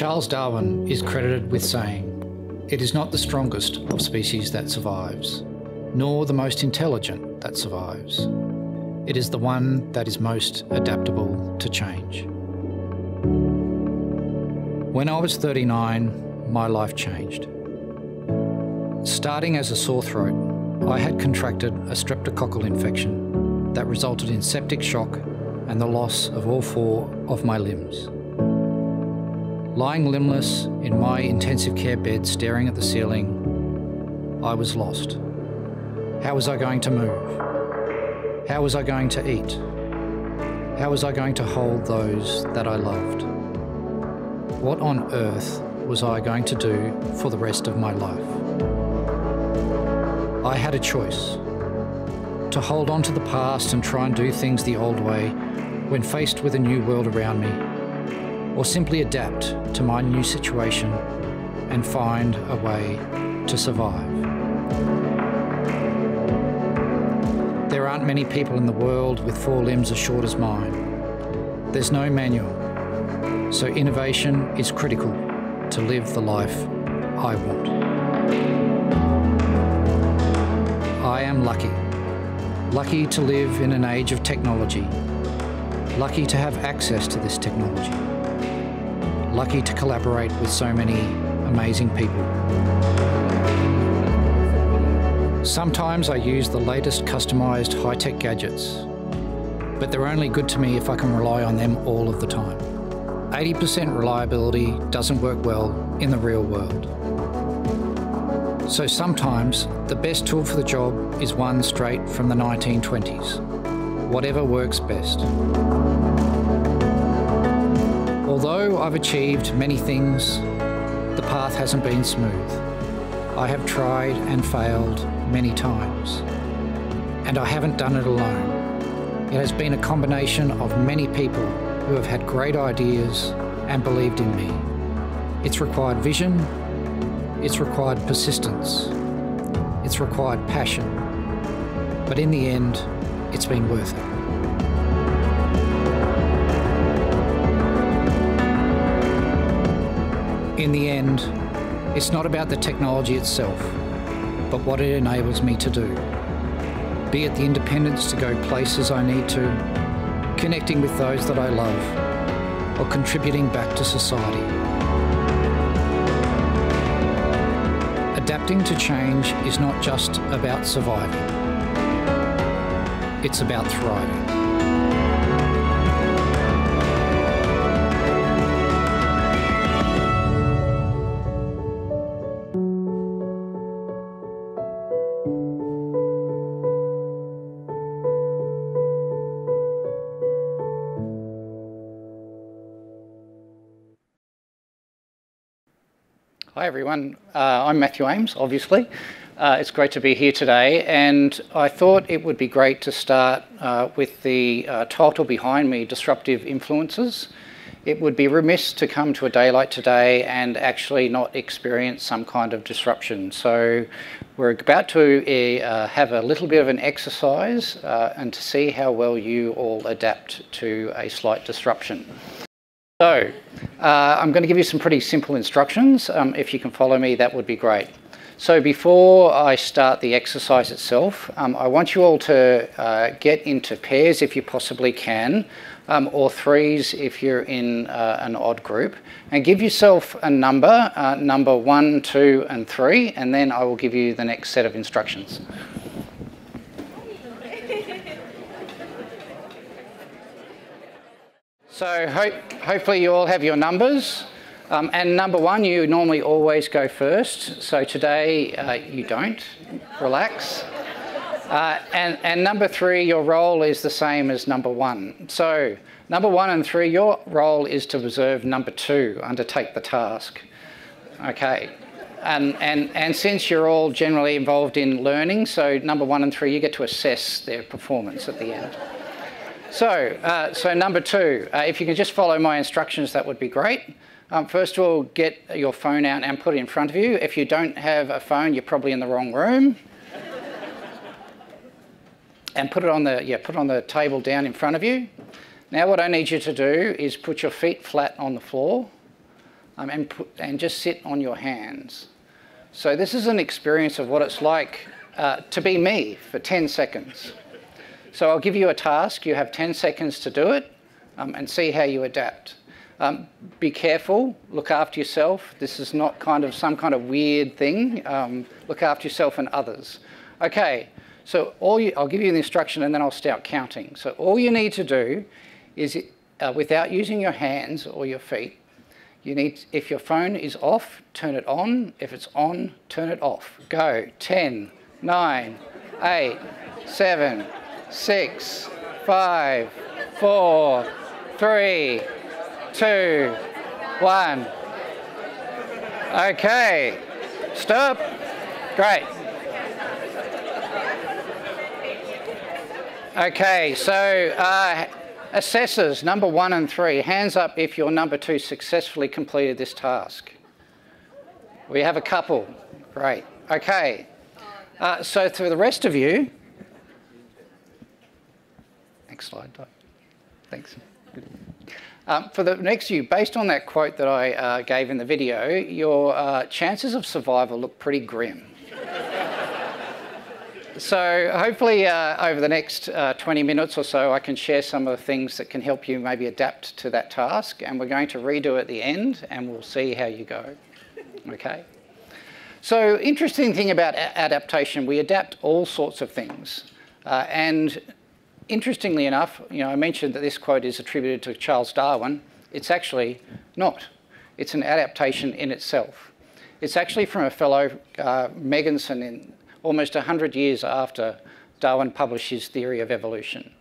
Charles Darwin is credited with saying, "It is not the strongest of species that survives, nor the most intelligent that survives. It is the one that is most adaptable to change." When I was 39, my life changed. Starting as a sore throat, I had contracted a streptococcal infection that resulted in septic shock and the loss of all 4 of my limbs. Lying limbless in my intensive care bed staring at the ceiling, I was lost. How was I going to move? How was I going to eat? How was I going to hold those that I loved? What on earth was I going to do for the rest of my life? I had a choice: to hold on to the past and try and do things the old way when faced with a new world around me, or simply adapt to my new situation and find a way to survive. There aren't many people in the world with 4 limbs as short as mine. There's no manual, so innovation is critical to live the life I want. I am lucky to live in an age of technology, lucky to have access to this technology, lucky to collaborate with so many amazing people. Sometimes I use the latest customized high-tech gadgets, but they're only good to me if I can rely on them all of the time. 80% reliability doesn't work well in the real world. So sometimes the best tool for the job is one straight from the 1920s. Whatever works best. Although I've achieved many things, the path hasn't been smooth. I have tried and failed many times, and I haven't done it alone. It has been a combination of many people who have had great ideas and believed in me. It's required vision, it's required persistence, it's required passion, but in the end, it's been worth it. In the end, it's not about the technology itself, but what it enables me to do. Be it the independence to go places I need to, connecting with those that I love, or contributing back to society. Adapting to change is not just about surviving. It's about thriving. Hi everyone, I'm Matthew Ames, obviously. It's great to be here today, and I thought it would be great to start with the title behind me, Disruptive Influences. It would be remiss to come to a day like today and actually not experience some kind of disruption. So we're about to have a little bit of an exercise and to see how well you all adapt to a slight disruption. So, I'm going to give you some pretty simple instructions. If you can follow me, that would be great. So before I start the exercise itself, I want you all to get into pairs if you possibly can, or threes if you're in an odd group, and give yourself a number, number 1, 2, and 3, and then I will give you the next set of instructions. So hopefully you all have your numbers. And number 1, you normally always go first. So today you don't. Relax. And number 3, your role is the same as number 1. So number 1 and 3, your role is to observe number 2, undertake the task. Okay. And since you're all generally involved in learning, so number 1 and 3, you get to assess their performance at the end. So number 2, if you can just follow my instructions, that would be great. First of all, get your phone out and put it in front of you. If you don't have a phone, you're probably in the wrong room. And put it on the table down in front of you. Now what I need you to do is put your feet flat on the floor. and just sit on your hands. So this is an experience of what it's like to be me for 10 seconds. So I'll give you a task. You have 10 seconds to do it and see how you adapt. Be careful, look after yourself. This is not some kind of weird thing. Look after yourself and others. Okay, so I'll give you the instruction and then I'll start counting. So all you need to do is, without using your hands or your feet, if your phone is off, turn it on. If it's on, turn it off. Go. 10, 9, 8, 7, 6, 5, 4, 3, 2, 1. Okay, stop. Great. Okay, so assessors, number 1 and 3, hands up if your number 2 successfully completed this task. We have a couple. Great. Okay, so for the rest of you, next slide, Doc. Thanks. For the next few, based on that quote that I gave in the video, your chances of survival look pretty grim. So hopefully over the next 20 minutes or so, I can share some of the things that can help you maybe adapt to that task, and we're going to redo at the end, and we'll see how you go. Okay? So interesting thing about adaptation, we adapt all sorts of things, and interestingly enough, I mentioned that this quote is attributed to Charles Darwin. It's actually not. It's an adaptation in itself. It's actually from a fellow, Megginson, in almost 100 years after Darwin published his theory of evolution.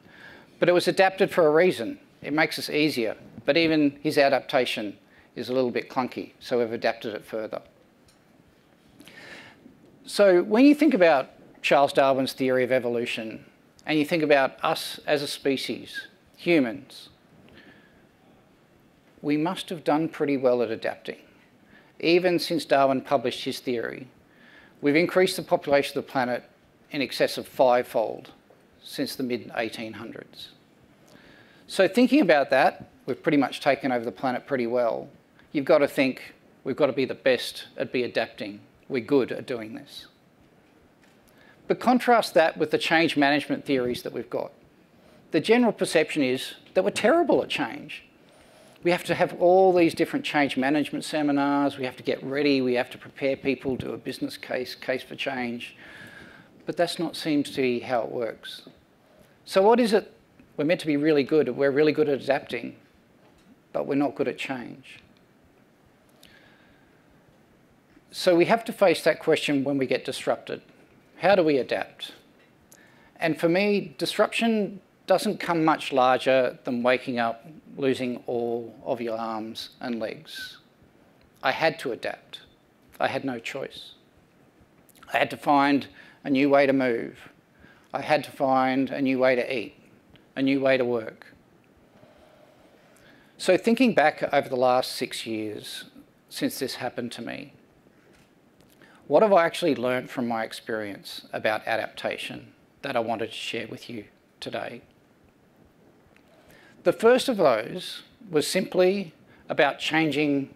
But it was adapted for a reason. It makes us easier. But even his adaptation is a little bit clunky, so we've adapted it further. So when you think about Charles Darwin's theory of evolution, and you think about us as a species, humans, we must have done pretty well at adapting. Even since Darwin published his theory, we've increased the population of the planet in excess of 5-fold since the mid-1800s. So thinking about that, we've pretty much taken over the planet pretty well. You've got to think we've got to be the best at adapting. We're good at doing this. But contrast that with the change management theories that we've got. The general perception is that we're terrible at change. We have to have all these different change management seminars, we have to get ready, we have to prepare people, do a business case for change. But that's not seems to be how it works. So what is it? We're meant to be really good. We're really good at adapting, but we're not good at change. So we have to face that question when we get disrupted. How do we adapt? And for me, disruption doesn't come much larger than waking up, losing all of your arms and legs. I had to adapt. I had no choice. I had to find a new way to move. I had to find a new way to eat, a new way to work. So thinking back over the last 6 years since this happened to me, what have I actually learned from my experience about adaptation that I wanted to share with you today? The first of those was simply about changing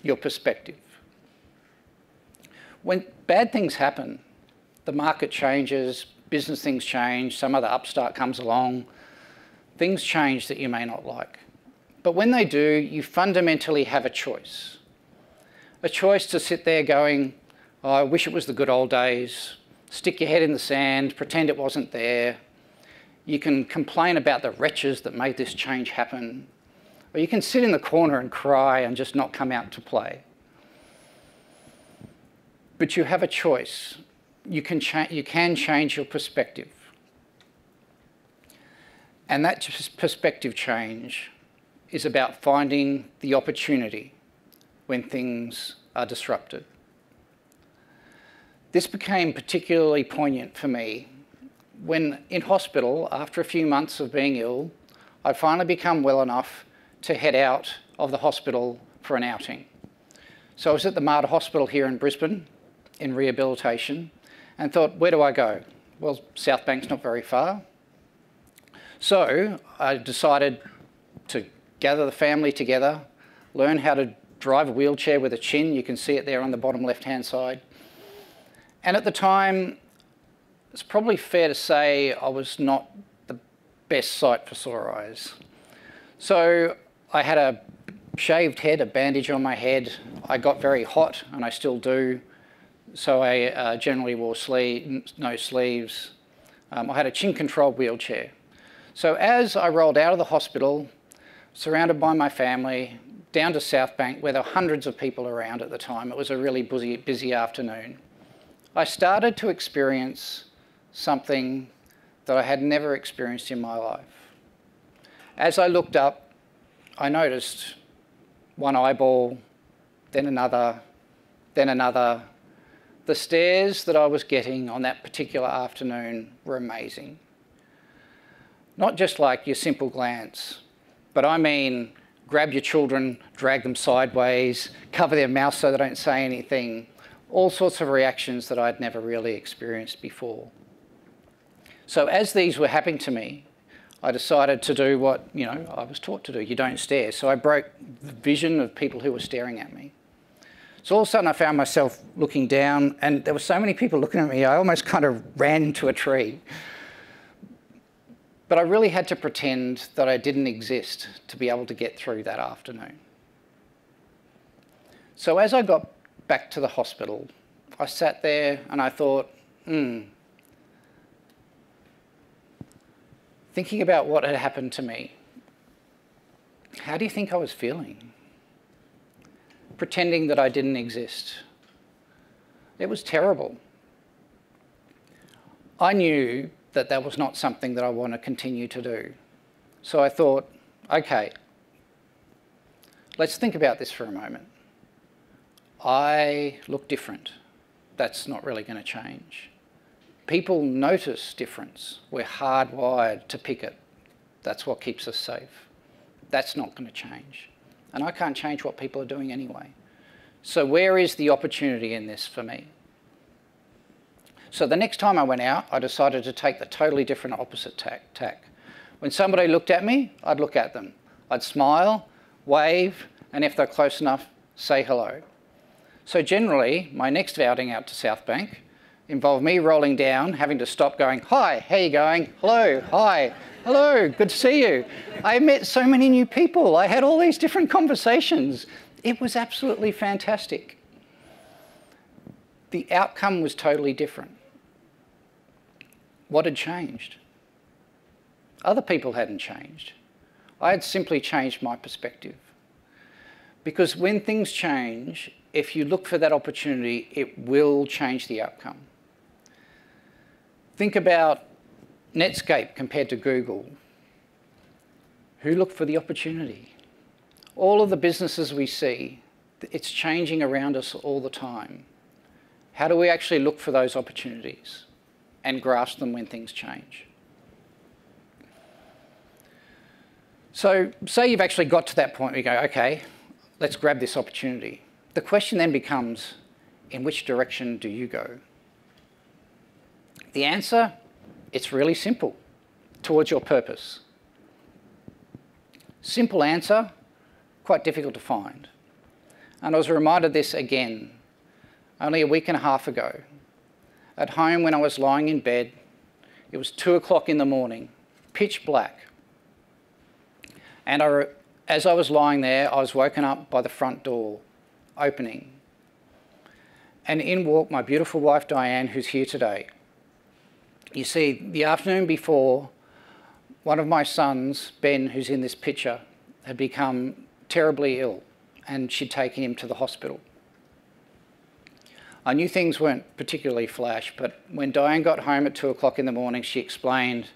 your perspective. When bad things happen, the market changes, business things change, some other upstart comes along, things change that you may not like. But when they do, you fundamentally have a choice. A choice to sit there going, oh, I wish it was the good old days, stick your head in the sand, pretend it wasn't there. You can complain about the wretches that made this change happen, or you can sit in the corner and cry and just not come out to play. But you have a choice. You can change your perspective. And that perspective change is about finding the opportunity when things are disrupted. This became particularly poignant for me when in hospital, after a few months of being ill, I'd finally become well enough to head out of the hospital for an outing. So I was at the Mater Hospital here in Brisbane in rehabilitation and thought, where do I go? Well, South Bank's not very far. So I decided to gather the family together, learn how to drive a wheelchair with a chin. You can see it there on the bottom left-hand side. And at the time, it's probably fair to say I was not the best sight for sore eyes. So I had a shaved head, a bandage on my head. I got very hot, and I still do. So I generally wore no sleeves. I had a chin-controlled wheelchair. So as I rolled out of the hospital, surrounded by my family, down to South Bank, where there were hundreds of people around at the time, it was a really busy afternoon, I started to experience something that I had never experienced in my life. As I looked up, I noticed one eyeball, then another, then another. The stares that I was getting on that particular afternoon were amazing. Not just like your simple glance, but I mean grab your children, drag them sideways, cover their mouth so they don't say anything, all sorts of reactions that I'd never really experienced before. So as these were happening to me, I decided to do what, I was taught to do. You don't stare. So I broke the vision of people who were staring at me. So all of a sudden I found myself looking down, and there were so many people looking at me, I almost kind of ran into a tree. But I really had to pretend that I didn't exist to be able to get through that afternoon. So as I got back to the hospital, I sat there and I thought, thinking about what had happened to me, how do you think I was feeling? Pretending that I didn't exist. It was terrible. I knew that that was not something that I want to continue to do. So I thought, okay, let's think about this for a moment. I look different. That's not really going to change. People notice difference. We're hardwired to pick it. That's what keeps us safe. That's not going to change. And I can't change what people are doing anyway. So where is the opportunity in this for me? So the next time I went out, I decided to take the totally different opposite tack. When somebody looked at me, I'd look at them. I'd smile, wave, and if they're close enough, say hello. So generally, my next outing out to South Bank involved me rolling down, having to stop going, hi, how you going? Hello, hi, hello, good to see you. I met so many new people. I had all these different conversations. It was absolutely fantastic. The outcome was totally different. What had changed? Other people hadn't changed. I had simply changed my perspective. Because when things change, if you look for that opportunity, it will change the outcome. Think about Netscape compared to Google. Who looked for the opportunity? All of the businesses we see, it's changing around us all the time. How do we actually look for those opportunities and grasp them when things change? So say you've actually got to that point where you go, okay, let's grab this opportunity. The question then becomes, in which direction do you go? The answer, it's really simple, towards your purpose. Simple answer, quite difficult to find. And I was reminded of this again, only a week and a half ago. At home when I was lying in bed, it was 2 o'clock in the morning, pitch black. And as I was lying there, I was woken up by the front door opening. And in walked my beautiful wife, Diane, who's here today. You see, the afternoon before, one of my sons, Ben, who's in this picture, had become terribly ill, and she'd taken him to the hospital. I knew things weren't particularly flash, but when Diane got home at 2 o'clock in the morning, she explained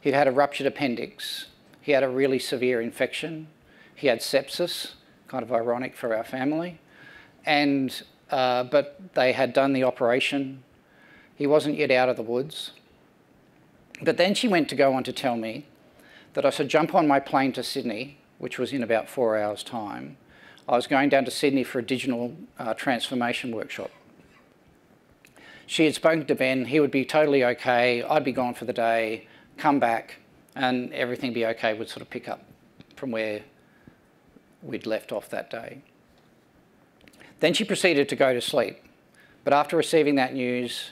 he'd had a ruptured appendix, he had a really severe infection, he had sepsis, kind of ironic for our family, and but they had done the operation. He wasn't yet out of the woods. But then she went to go on to tell me that I should jump on my plane to Sydney, which was in about 4 hours' time. I was going down to Sydney for a digital transformation workshop. She had spoken to Ben, he would be totally okay, I'd be gone for the day, come back, and everything be okay, would sort of pick up from where we'd left off that day. Then she proceeded to go to sleep. But after receiving that news,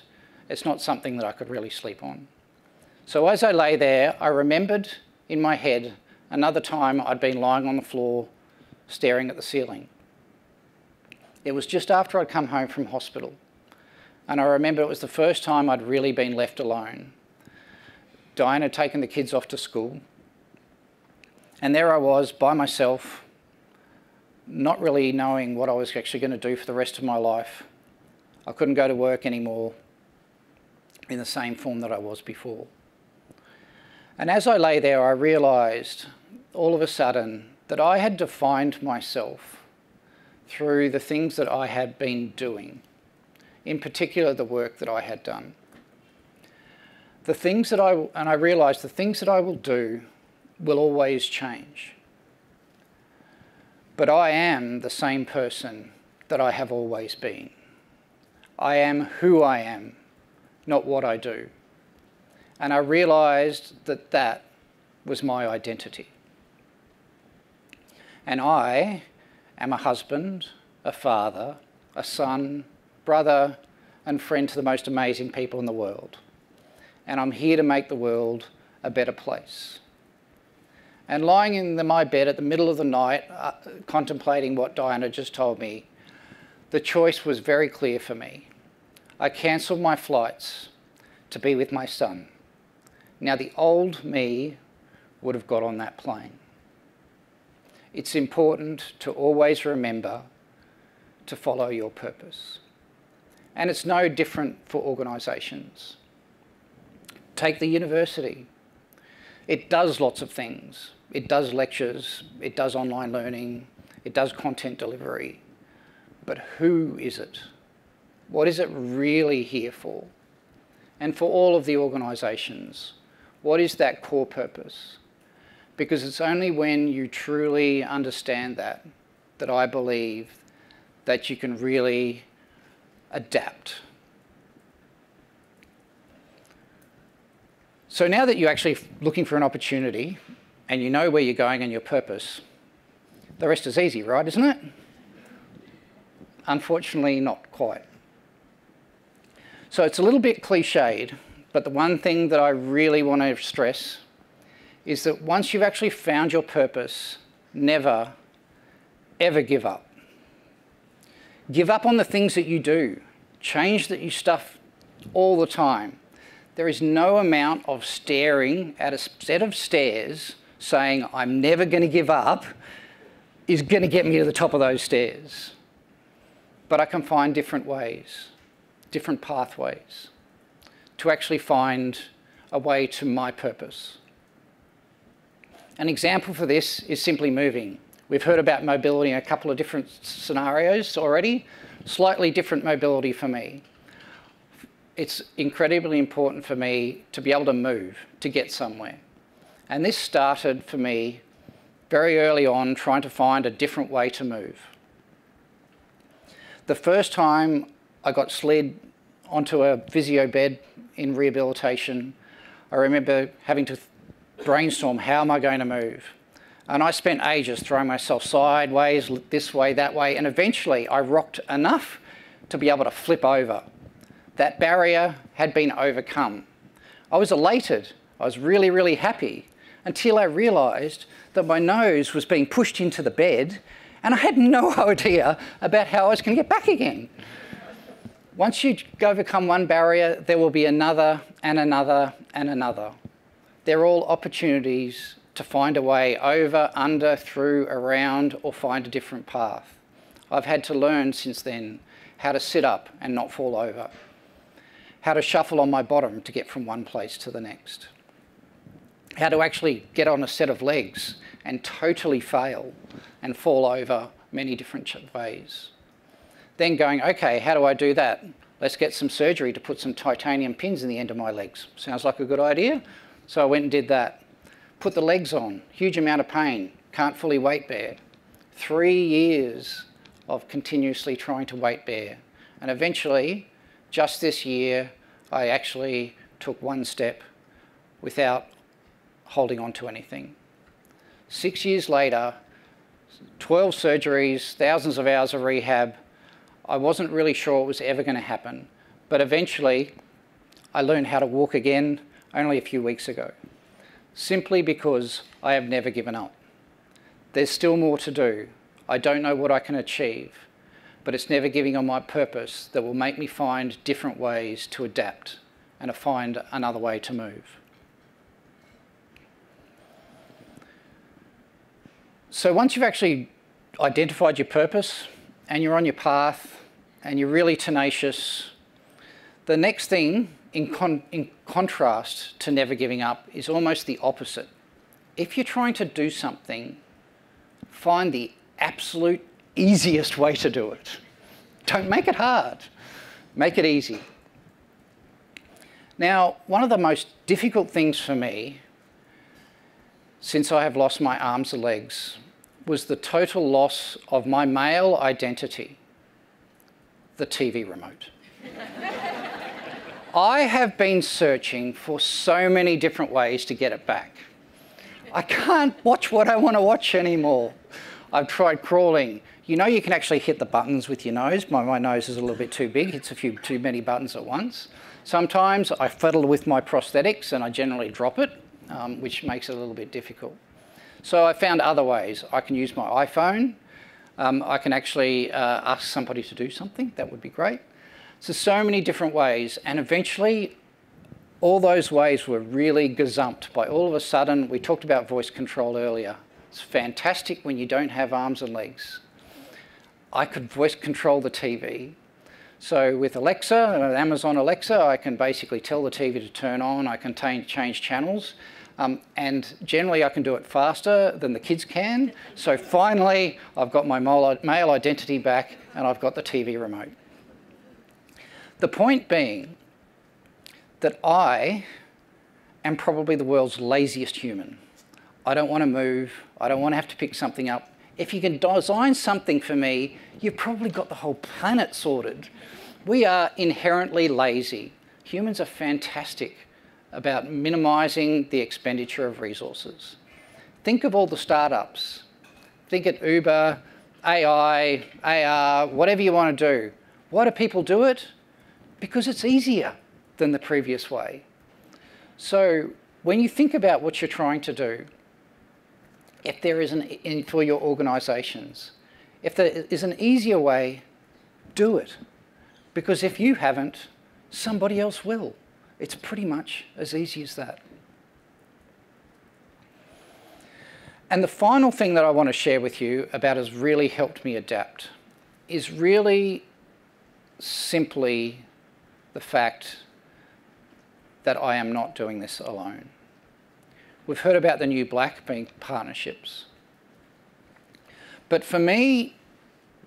it's not something that I could really sleep on. So as I lay there, I remembered in my head another time I'd been lying on the floor staring at the ceiling. It was just after I'd come home from hospital. And I remember it was the first time I'd really been left alone. Diane had taken the kids off to school. And there I was by myself, not really knowing what I was actually going to do for the rest of my life. I couldn't go to work anymore in the same form that I was before. And as I lay there, I realised all of a sudden that I had defined myself through the things that I had been doing, in particular the work that I had done. I realised the things that I will do will always change. But I am the same person that I have always been. I am who I am, not what I do. And I realised that that was my identity. And I am a husband, a father, a son, brother, and friend to the most amazing people in the world. And I'm here to make the world a better place. And lying in my bed at the middle of the night, contemplating what Diana just told me, the choice was very clear for me. I cancelled my flights to be with my son. Now, the old me would have got on that plane. It's important to always remember to follow your purpose. And it's no different for organisations. Take the university. It does lots of things. It does lectures, it does online learning, it does content delivery. But who is it? What is it really here for? And for all of the organisations, what is that core purpose? Because it's only when you truly understand that I believe that you can really adapt. So now that you're actually looking for an opportunity and you know where you're going and your purpose, the rest is easy, right, isn't it? Unfortunately, not quite. So it's a little bit cliched, but the one thing that I really want to stress is that once you've actually found your purpose, never, ever give up. Give up on the things that you do. Change that you stuff all the time. There is no amount of staring at a set of stairs saying, I'm never going to give up, is going to get me to the top of those stairs. But I can find different ways, different pathways, to actually find a way to my purpose. An example for this is simply moving. We've heard about mobility in a couple of different scenarios already. Slightly different mobility for me. It's incredibly important for me to be able to move, to get somewhere. And this started for me very early on, trying to find a different way to move. The first time I got slid onto a physio bed in rehabilitation, I remember having to brainstorm, how am I going to move? And I spent ages throwing myself sideways, this way, that way, and eventually I rocked enough to be able to flip over. That barrier had been overcome. I was elated. I was really, really happy until I realised that my nose was being pushed into the bed and I had no idea about how I was going to get back again. Once you overcome one barrier, there will be another and another and another. They're all opportunities to find a way over, under, through, around, or find a different path. I've had to learn since then how to sit up and not fall over, how to shuffle on my bottom to get from one place to the next, how to actually get on a set of legs and totally fail and fall over many different ways. Then going, okay, how do I do that? Let's get some surgery to put some titanium pins in the end of my legs. Sounds like a good idea. So I went and did that. Put the legs on, huge amount of pain, can't fully weight bear. 3 years of continuously trying to weight bear. And eventually, just this year, I actually took one step without holding on to anything. 6 years later, 12 surgeries, thousands of hours of rehab, I wasn't really sure it was ever going to happen, but eventually I learned how to walk again only a few weeks ago, simply because I have never given up. There's still more to do. I don't know what I can achieve, but it's never giving on my purpose that will make me find different ways to adapt and to find another way to move. So once you've actually identified your purpose and you're on your path and you're really tenacious, the next thing in contrast to never giving up is almost the opposite. If you're trying to do something, find the absolute easiest way to do it. Don't make it hard, make it easy. Now, one of the most difficult things for me since I have lost my arms and legs was the total loss of my male identity, the TV remote. I have been searching for so many different ways to get it back. I can't watch what I want to watch anymore. I've tried crawling. You know, you can actually hit the buttons with your nose. My nose is a little bit too big. It's a few too many buttons at once. Sometimes I fiddle with my prosthetics and I generally drop it, which makes it a little bit difficult. So I found other ways. I can use my iPhone. I can actually ask somebody to do something. That would be great. So many different ways. And eventually, all those ways were really gazumped by all of a sudden. We talked about voice control earlier. It's fantastic when you don't have arms and legs. I could voice control the TV. So with Alexa, Amazon Alexa, I can basically tell the TV to turn on. I can change channels. And generally I can do it faster than the kids can. So finally, I've got my male identity back and I've got the TV remote. The point being that I am probably the world's laziest human. I don't want to move. I don't want to have to pick something up. If you can design something for me, you've probably got the whole planet sorted. We are inherently lazy. Humans are fantastic about minimising the expenditure of resources. Think of all the startups. Think at Uber, AI, AR, whatever you want to do. Why do people do it? Because it's easier than the previous way. So when you think about what you're trying to do, if there is for your organisations, if there is an easier way, do it. Because if you haven't, somebody else will. It's pretty much as easy as that. And the final thing that I want to share with you about has really helped me adapt is really simply the fact that I am not doing this alone. We've heard about the new black being partnerships. But for me,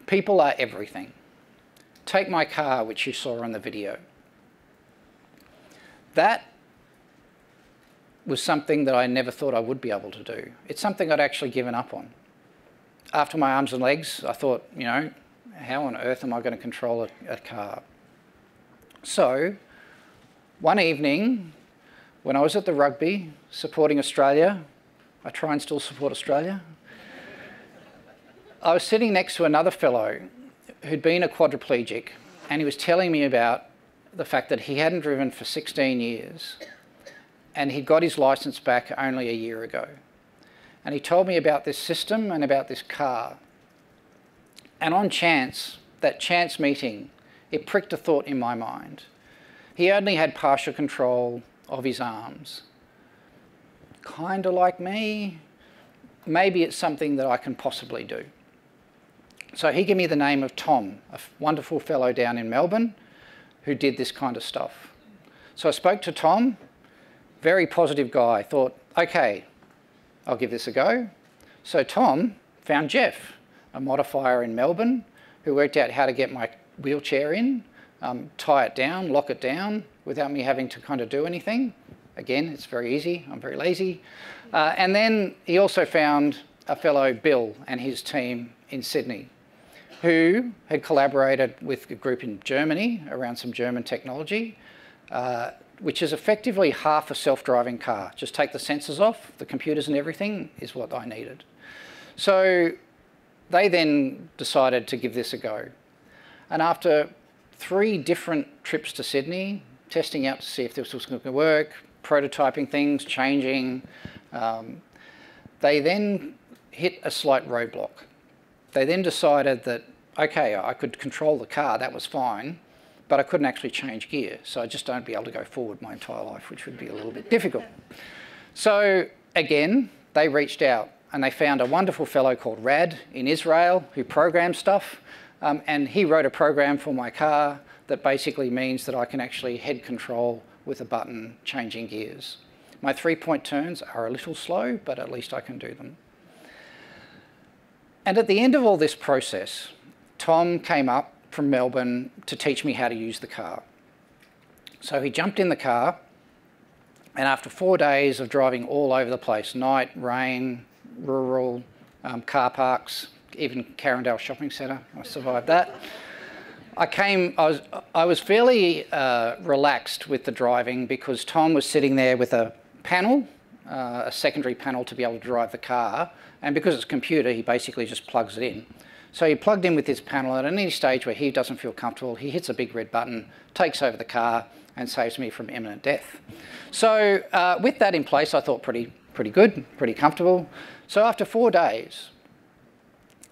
people are everything. Take my car, which you saw on the video. That was something that I never thought I would be able to do. It's something I'd actually given up on. After my arms and legs, I thought, you know, how on earth am I going to control a car? So, one evening, when I was at the rugby supporting Australia, I try and still support Australia, I was sitting next to another fellow who'd been a quadriplegic, and he was telling me about the fact that he hadn't driven for 16 years and he got his licence back only a year ago. And he told me about this system and about this car. And on chance, that chance meeting, it pricked a thought in my mind. He only had partial control of his arms. Kind of like me. Maybe it's something that I can possibly do. So he gave me the name of Tom, a wonderful fellow down in Melbourne who did this kind of stuff. So I spoke to Tom, very positive guy, thought, okay, I'll give this a go. So Tom found Jeff, a modifier in Melbourne, who worked out how to get my wheelchair in, tie it down, lock it down, without me having to kind of do anything. Again, it's very easy, I'm very lazy. And then he also found a fellow, Bill, and his team in Sydney, who had collaborated with a group in Germany around some German technology, which is effectively half a self-driving car. Just take the sensors off, the computers and everything is what I needed. So they then decided to give this a go. And after 3 different trips to Sydney, testing out to see if this was going to work, prototyping things, changing, they then hit a slight roadblock. They then decided that, okay, I could control the car, that was fine, but I couldn't actually change gear, so I just don't be able to go forward my entire life, which would be a little bit difficult. So again, they reached out and they found a wonderful fellow called Rad in Israel who programs stuff, and he wrote a program for my car that basically means that I can actually head control with a button changing gears. My 3-point turns are a little slow, but at least I can do them. And at the end of all this process, Tom came up from Melbourne to teach me how to use the car. So he jumped in the car, and after 4 days of driving all over the place, night, rain, rural, car parks, even Carindale Shopping Centre, I survived that. I was fairly relaxed with the driving because Tom was sitting there with a panel, a secondary panel to be able to drive the car, and because it's a computer, he basically just plugs it in. So he plugged in with his panel, and at any stage where he doesn't feel comfortable, he hits a big red button, takes over the car, and saves me from imminent death. So with that in place, I thought pretty good, pretty comfortable. So after 4 days,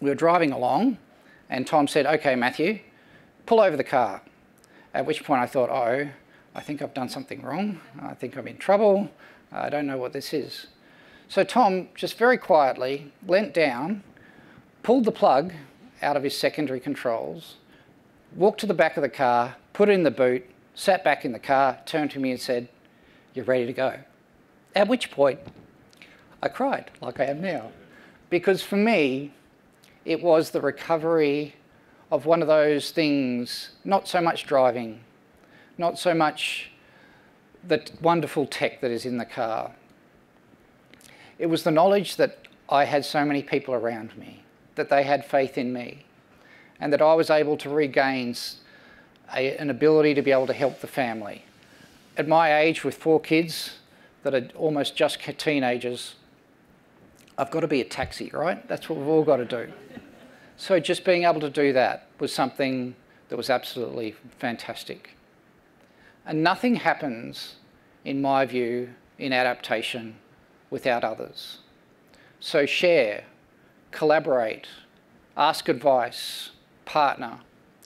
we were driving along, and Tom said, "Okay, Matthew, pull over the car." At which point I thought, oh, I think I've done something wrong. I think I'm in trouble. I don't know what this is. So Tom just very quietly leant down, pulled the plug out of his secondary controls, walked to the back of the car, put it in the boot, sat back in the car, turned to me and said, "You're ready to go." At which point I cried like I am now. Because for me, it was the recovery of one of those things, not so much driving, not so much the wonderful tech that is in the car. It was the knowledge that I had so many people around me, that they had faith in me, and that I was able to regain an ability to be able to help the family. At my age, with 4 kids that are almost just teenagers, I've got to be a taxi, right? That's what we've all got to do. So just being able to do that was something that was absolutely fantastic. And nothing happens, in my view, in adaptation without others. So share, collaborate, ask advice, partner,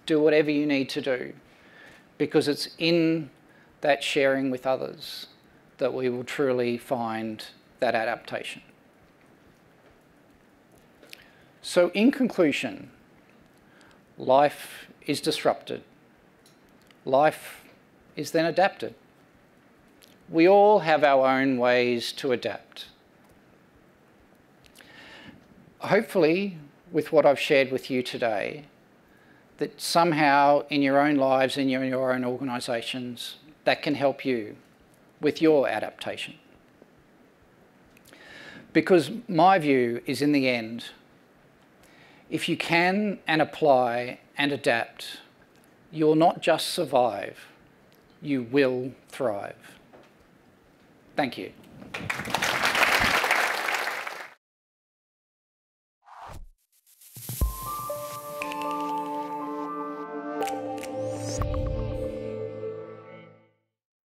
do whatever you need to do, because it's in that sharing with others that we will truly find that adaptation. So in conclusion, life is disrupted. Life is then adapted. We all have our own ways to adapt. Hopefully, with what I've shared with you today, that somehow in your own lives, in your own organisations, that can help you with your adaptation. Because my view is, in the end, if you can and apply and adapt, you will not just survive, you will thrive. Thank you.